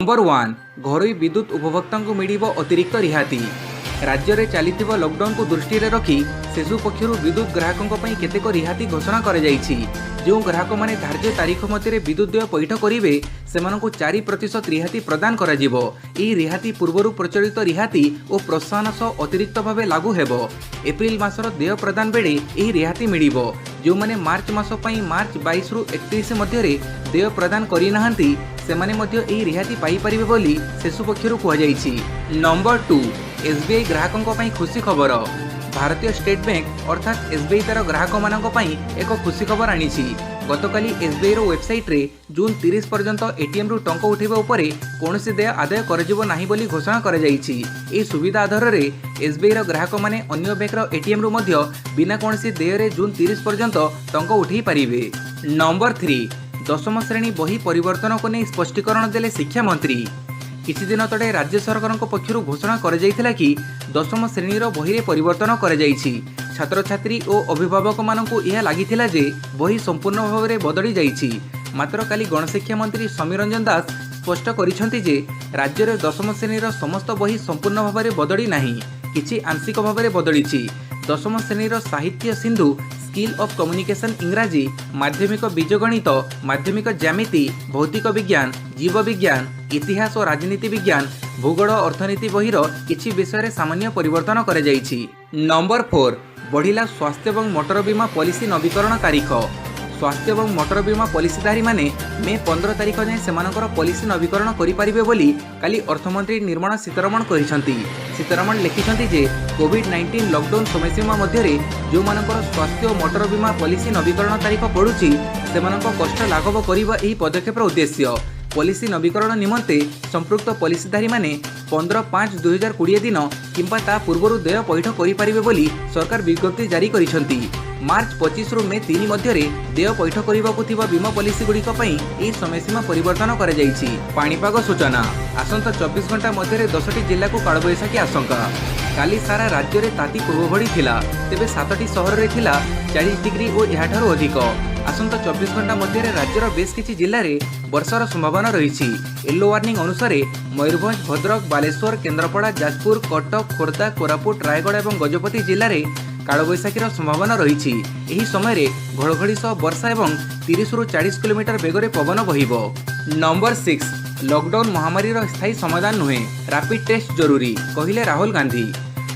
Number 1 घरोई विद्युत उपभोक्ता को मिल अतिरिक्त रिहाती। राज्य में चलिथिबा लॉकडाउन को दृष्टि में रखी सेसु पक्षर विद्युत ग्राहकों केतेक रिहाती घोषणा कर जो ग्राहक मैंने धार्य तारीख मध्य विद्युत देय पैठ करेंगे से 4% रिहाती प्रदान कर रिहाती पूर्वर प्रचलित रिहाती और प्रोत्साहन सह अतिरिक्त भाव लागू हेब। एप्रिल मासर देय प्रदान बेले यह रिहाती मिल जो मैंने मार्च मास मार्च 22 रु 31 मध्य देय प्रदान करना से रिहाती पाइपर बोली सेसु पक्षर कहुई। नंबर 2 एसबीआई ग्राहकों खुशी खबर। भारतीय स्टेट बैंक अर्थात एसबीआई तार ग्राहक मानक एक खुशी खबर आनी। गतकाली एसबीआई वेबसाइट रे जून 30 पर्यंत एटीएम रु टंका उठाइबा उपरे कौनसी देय आदाय करजिबो नाही बोली घोषणा कर जाइछि। एही सुविधा आधार रे एसबीआई ग्राहक माने अन्य बैंक एटीएम रु मध्य बिना कौनसी देय रे जून 30 पर्यंत टंका उठाई पारिबे। नंबर 3 दशम श्रेणी बही परिवर्तन को नहीं स्पष्टीकरण देले शिक्षा मंत्री। किछि दिन तले राज्य सरकार पक्षर घोषणा कर कि दशम श्रेणी बही परिवर्तन कर छात्र छात्री और अभिभावक मानू यह लगी जे बही संपूर्ण भाव में बदली जाइछि। मात्र काली गणशिक्षा मंत्री समीर रंजन दास स्पष्ट करिसेंति जे राज्य में दशम श्रेणी समस्त बही संपूर्ण भाव में बदली नहीं, किछि आंशिक भाव में बदली। दशम श्रेणी साहित्य सिंधु स्किल ऑफ कम्युनिकेशन इंग्राजी, माध्यमिक बीजगणित, माध्यमिक ज्यामिति, भौतिक विज्ञान, जीव विज्ञान, इतिहास और राजनीति विज्ञान, भूगोल अर्थनीति बहिर किछि विषय सामान्य परिवर्तन कर जाइछि। नंबर 4 बढ़िला स्वास्थ्य एवं मोटर बीमा पॉलिसी नवीकरण तारीख। स्वास्थ्य एवं मोटर बीमा पॉलिसीधारी माने मे 15 तारीख जाए सेमानकर पॉलिसी नवीकरण करिपारिबे बोली काली अर्थमंत्री निर्मला सीतारमण कहिसंती। सीतारमण लिखिसंती जे कोविड-19 लॉकडाउन समयसीमा मध्य जो मानकर स्वास्थ्य और मोटर बीमा पॉलिसी नवीकरण तारीख पड़ुछि सेमानक कष्ट लाघव करिबा एही पदक्षेपर उद्देश्य। पॉलिसी नवीकरण निमंते संपृक्त पॉलिसीधारी माने 15/5/2020 दिन किंबा ता पूर्वरु देय पैठ करिपारिबे बोली सरकार विज्ञप्ति जारी करिसंती। मार्च 25 रु मे 3 मध्य देय पैठ करबाकू थिबा बीमा पॉलिसी गुड़िक एही समयसीमा परिवर्तन कर जाइछि। पाणीपाग सूचना आसंता 24 घंटा मध्य 10टी जिला को कालबैशाखी आशंका। काली सारा राज्य में ताती पूर्वभड़ी थिला, तेबे 7टी सहर में थिला 40 डिग्री और याठारु अधिक। आसंता 24 घंटा मध्य राज्यर बेस किछि जिल्ला रे वर्षार संभावना रही। येलो वार्निंग अनुसार मयूरभंज, भद्रक, बालेश्वर, केन्द्रापड़ा, जाजपुर, कटक, खोर्धा, कोरापुट, रायगढ़ और गजपति जिले में कालबैशाखीर संभावना रही। एही समय घड़घड़ी सह वर्षा और 30 रु 40 किलोमीटर बेगरे पवन बहिबो। नंबर 6 लॉकडाउन महामारी स्थायी समाधान नुहे, रैपिड टेस्ट जरूरी कहिले राहुल गांधी।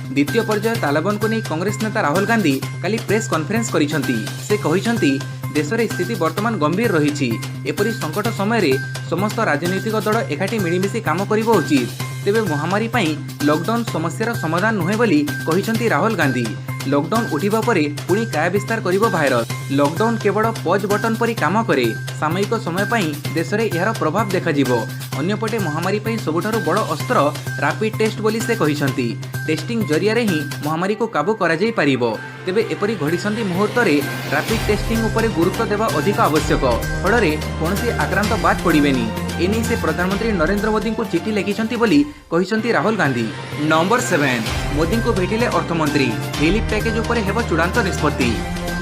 द्वितीय पर्याय तालाबंद को नहीं कांग्रेस नेता राहुल गांधी काली प्रेस कॉन्फ्रेंस करिसंती। से कहिसंती देश में स्थिति वर्तमान गंभीर रही। एपरी संकट समय समस्त राजनीतिक दल एकाठी मिलमिशि काम करबो उचित। तेबे महामारी पई लॉकडाउन समस्यार समाधान नुहे बोली कहिसंती राहुल गांधी। लॉकडाउन उठिबा परे पुणी काय विस्तार करिबो भाइरस। लॉकडाउन केवल पॉज बटन परी काम करे, सामयिक समय पई देश में यार प्रभाव देखा जिवो। अन्यपटे महामारी पई सबुठारु बड़ अस्त्र रैपिड टेस्ट बोली से कहिसंती। टेस्टिंग जरिया रे ही महामारी को काबू करा जाई परिबो। तेबे एपरी घड़ीसंती मुहूर्त रे रैपिड टेस्टिंग उपरे गुरुत्व देवा अधिक आवश्यक, फल कौनसी आक्रांत बाद पड़ेनि। एने से प्रधानमंत्री नरेंद्र मोदी को चिठी लिखिसंती बोली कहिसंती राहुल गांधी। नंबर 7 मोदी को भेटिले अर्थमंत्री, रिलीफ पैकेज उपरे हेबो चूड़ांत निष्पत्ति।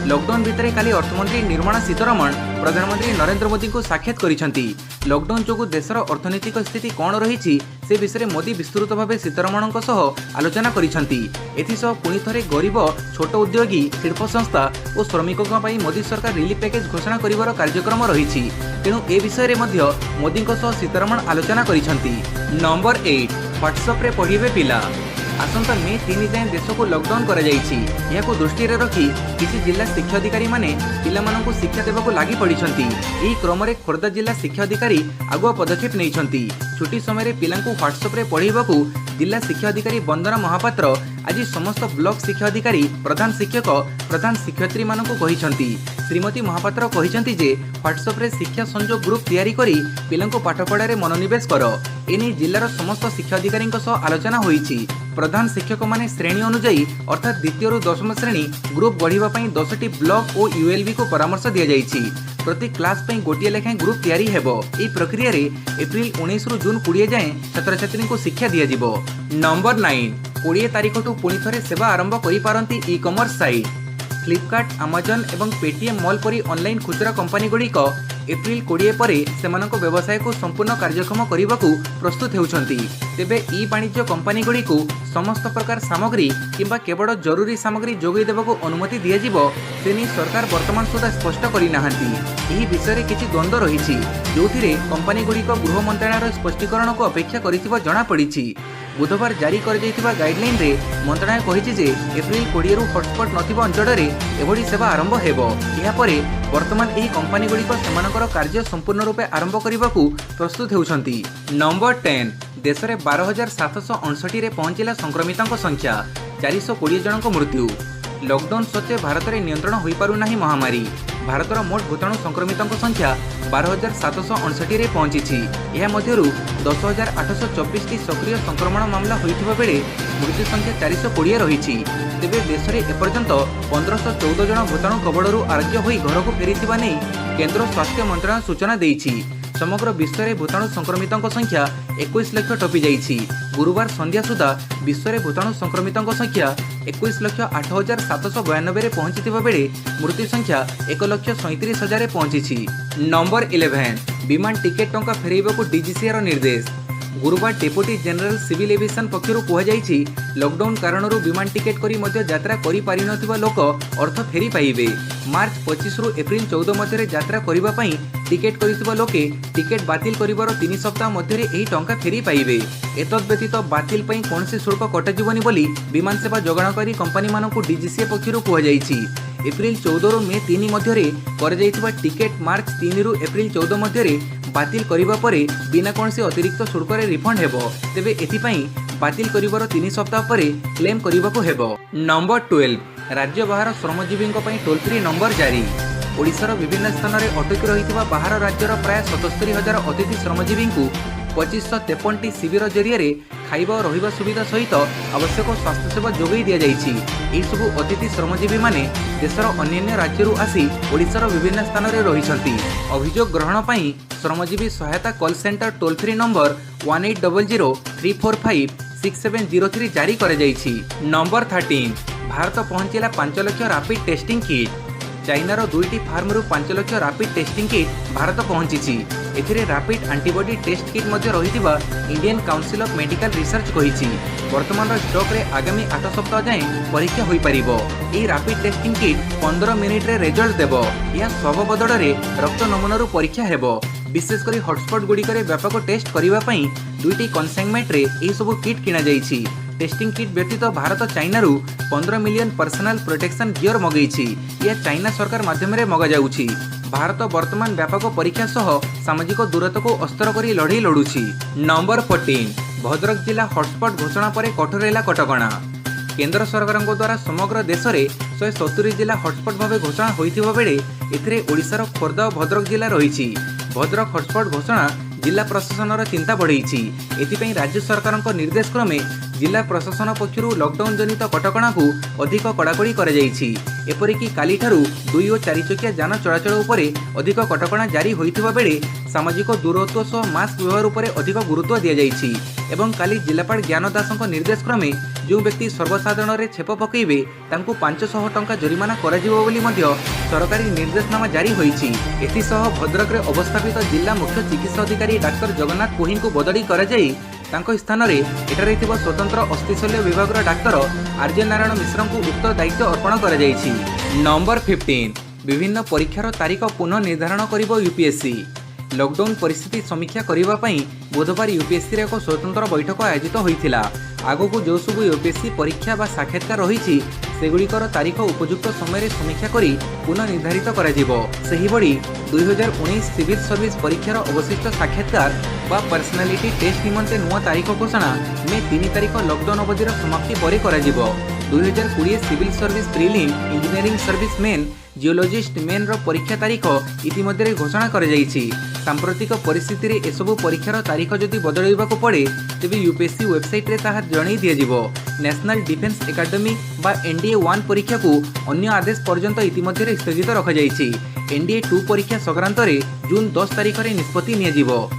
लॉकडाउन भितर काली अर्थमंत्री निर्मला सीतारमण प्रधानमंत्री नरेंद्र मोदी को साक्षात करिसंती। लॉकडाउन जोगु देशर अर्थनैतिक स्थिति कौन रही से विषय मोदी विस्तृत भाव सीतारमण सह आलोचना करिसंती। एथिसह पुणी थरे गरीब, छोट उद्योगी, शिल्प संस्था और श्रमिकों पर मोदी सरकार रिलीफ पैकेज घोषणा करिवार कार्यक्रम रही। तेणु ए विषय में मोदी सीतारमण आलोचना करिसंती। नंबर 8 व्हाट्सएप रे पढ़िबे पिला। आसंता मे 3 जाए देश को लॉकडाउन कर दृष्टि रखी किसी जिला शिक्षा अधिकारी माने पिला मानकु शिक्षा देवाक लगी पड़िछंती। एही क्रम रे खोर्धा जिला शिक्षा अधिकारी आगुआ पदक्षेप नैछंती। छुट्टी समय पिलांकु व्हाट्सएप रे पढ़ाइबाकू जिला शिक्षा अधिकारी वंदना महापात्र आज समस्त ब्लॉक शिक्षा अधिकारी, प्रधान शिक्षक, प्रधान शिक्षयित्री मानकु कहिछंती। श्रीमती महापात्र कहिछंती जे व्हाट्सएप रे शिक्षा संयोग ग्रुप तैयारी करी पिलांकु पाठपढ़ा रे मनोनिवेश कर। एने जिलार समस्त शिक्षा अधिकारी आलोचना होईछि। प्रधान शिक्षक माने श्रेणी अनुजाई अर्थात द्वितीय रु 10म श्रेणी ग्रुप बढ़िबा पई 10टी ब्लॉक और यूएलबी को परामर्श दिया जाइछि। प्रति क्लास पई गोटिए लेखाएं ग्रुप तैयारी हेबो। एही प्रक्रिया रे एप्रिल 19 रु जून 20 जाए छात्र छात्री को शिक्षा दिया जिवो। नंबर 9 20 तारीख ठू पुणी थरे सेवा आरंभ करि पारंती ई कॉमर्स साइट। फ्लिपकार्ट, आमाजन एवं पेटीएम मॉल परी ऑनलाइन खुचरा कंपनी गुड़िक एप्रिल 20 पर सेमानक व्यवसाय को संपूर्ण कार्यक्षम करने को प्रस्तुत होउछंती। तेबे ई वाणिज्य कंपनी गुड़िक समस्त प्रकार सामग्री किंबा केवल जरूरी सामग्री जोगाई देवाक अनुमति दियाजिबो सेनी सरकार वर्तमान सुधा स्पष्ट करिनाहांती। एही विषय किछि द्वंद्व रहिछि, जोथिरे कंपनी गुड़िक गृह मंत्रालय स्पष्टीकरण को अपेक्षा करिथिबा जणा पड़िछि। बुधवार जारी कर गाइडलाइन रे मंत्रालय कहिछि जे एप्रिल 20 रु हॉटस्पॉट नथिबा अंचल एभଳି सेवा आरंभ हेबो। या परे वर्तमान एही कंपनी गुड़िक सेमानकर कार्य संपूर्ण रूपे आरंभ करबाकू प्रस्तुत हेउछंती। नंबर 10 देश में 12,759 रे पहुंचला संक्रमितों संख्या, 420 जनक मृत्यु। लॉकडाउन सत्वे भारत में नियंत्रण हो पारु नाही महामारी। भारतर मोट भूताणु संक्रमितों संख्या 12,759 रे पहुंची। यह मध्यरु 10,824 सक्रिय संक्रमण मामला होइथिबा बेले मृत्यु संख्या 420 रही। तेबे देश में एपर्यंत 1514 जन भूताणु कबड़रू आरोग्य होई घर को फेरिथिबा नै केंद्र स्वास्थ्य मंत्रालय सूचना देइछि। समग्र विश्व में भूताणु संक्रमितों संख्या 21 लाख टपी जाइछि। गुरुवार संध्या सुधा विश्व में भूताणु संक्रमितों संख्या 21,08,792 पहुंची बेले मृत्यु संख्या 1,37,000 पहुंची। नंबर 11 विमान टिकेट टंका फेरैबाकू डीजीसीआर निर्देश। गुरुवार डेप्यूटी जनरल सिविल एविएशन पक्षरु कुहाଯାଇଛି लॉकडाउन कारणरू विमान टिकेट करी मध्य यात्रा करि पारि नथिबा लोक अर्थ फेरी पाइबे। मार्च 25 रु एप्रिल 14 मध्य यात्रा करिबा पई टिकेट करिथिबा लोके टिकेट बातिल करिबार 3 सप्ताह मध्य एही टंका फेरी पाइबे। एतद व्यतीत बातिल पई कोनसी शुल्क कटाजिबनी बोली विमान सेवा जोगाणकारी कंपनी मानकू डीजीसीए पक्षरु कुहाଯାଇଛି। एप्रिल 14 रु मे 3 मध्य कर जाइथिबा टिकेट मार्च 3 रु एप्रिल 14 मध्य बातिल करिबा परे बिना कोनसी अतिरिक्त शुल्क रे रिफंड हेबो। तेबे एथिपई बातिल करिबार 3 सप्ताह परे क्लेम करिबाकू हेबो। नंबर 12 राज्य बाहर श्रमजीवी टोल फ्री नंबर जारी। ओडिशार विभिन्न स्थान में अटकी रही बाहर राज्यर प्राय 77,000 अतिथि श्रमजीवी 2553 शिविर जरिए खाइबा और रहिबा सुविधा सहित आवश्यक स्वास्थ्य सेवा जोगाई दि जाइछि। एही सबु अतिथि श्रमजीवी माने देशर अन्य राज्यरू आसी ओडिशार विभिन्न स्थान में रहिछंती। अभियोग ग्रहण पई श्रमजीवी सहायता call centre toll free number 1800 345 6703 जारी कर जाइछि। नंबर 13 भारत पहुंचला 5 लाख रैपिड टेस्टिंग किट। चाइनार 2टी फार्मरू 5 lakh rapid testing kit Bharat पहुंची। एथिरे रैपिड एंटीबॉडी टेस्ट किट मध्य रहिथिबा Indian council of medical research कहिछि वर्तमान स्टॉक रे आगामी 8 सप्ताह जाए परीक्षा होई परिबो। एही रैपिड टेस्टिंग किट 15 मिनिट रे रिजल्ट देबो। या सब बदल रे रक्त नमूनारू परीक्षा हेबो। विशेषकर हॉटस्पॉट गुड़िकर व्यापक टेस्ट करने 2टी कनसाइनमेंट रे एही सब किट किना जाइछि। टेस्टिंग किट व्यतीत भारत चाइनारू 15 मिलियन पर्सनल प्रोटेक्शन गियर मगैछि। यह चाइना सरकार माध्यम रे मगा जाउछि। भारत वर्तमान व्यापक परीक्षा सह सामाजिक दूरत्व को अस्तर करी लड़ाई लड़ुछि। नंबर 14 भद्रक जिला हॉटस्पॉट घोषणा पर कठोर हैला कटकणा। केंद्र सरकार द्वारा समग्र देश में 170 जिला हॉटस्पॉट भाव घोषणा होइथिबा बेले एथिरे ओडिशार खोर्धा और भद्रक जिला रहिछि। भद्रक हॉटस्पॉट घोषणा जिला प्रशासन चिंता बढ़ाई। एथिपई राज्य सरकार निर्देश क्रमे जिला प्रशासन पक्षरु लॉकडाउन जनित कटकणा को अधिक कड़ाकड़ी कर एपरिकी काली ठारू 2 और 4 चकिया जान चलाचल उपरे अधिक कटकणा जारी होइथिबा बेले सामाजिक दूरत्व सह मास्क व्यवहार उपरे अधिक गुरुत्व दिया जाइछि। एवं काली जिलापाल ज्ञान दासक निर्देश क्रमे जो व्यक्ति सर्वसाधारण रे छेप पकईबे तांकू 500 टंका जरिमाना कराजिबो बोली मध्य सरकारी निर्देशनामा जारी होइछि। एथिसह भद्रक रे अवस्थापित जिला मुख्य चिकित्सा अधिकारी डाक्टर जगन्नाथ कोही को बदली करा जाई तांको स्थान रे एठारे थिबा स्वतंत्र अस्थिशल्य विभाग डाक्तर आर्य नारायण मिश्र को उक्त दायित्व अर्पण करा जाइछि। नंबर 15 विभिन्न परीक्षार तारीख पुनः निर्धारण करिबो यूपीएससी। लॉकडाउन परिस्थिति समीक्षा करने पर बुधवार यूपीएससी रे एक स्वतंत्र बैठक आयोजित होइथिला। आगको जो सब यूपीएससी परीक्षा बा साक्षात्कार रही सेगुड़िकर तारीख उपयुक्त समय समीक्षा करी पुनः निर्धारित कराजिबो। सेही बड़ी 2019 सिविल सर्विस परीक्षार अवशिष्ट साक्षात्कार बा पर्सनालिटी टेस्ट निमंते नुआ तारीख घोषणा मे 3 तारीख लॉकडाउन अवधि समाप्ति पर कराजिबो। 2020 civil service prelim engineering service main geologist main रो परीक्षा तारीख इतिमध्ये घोषणा कर जाइछि। सांप्रतिक परिस्थिति रे एसबु परीक्षार तारीख जदि बदलैबाकू पड़े तेबे यूपीएससी वेबसाइट रे ताहा जणाई दियाजिबो। नेशनल डिफेंस एकेडमी बा एनडीए 1 परीक्षा को अन्य आदेश पर्यंत इतिमध्ये स्थगित रखा जाइछि। एनडीए 2 परीक्षा संक्रांत रे जून 10 तारीख रे निष्पत्ति नियाजिबो।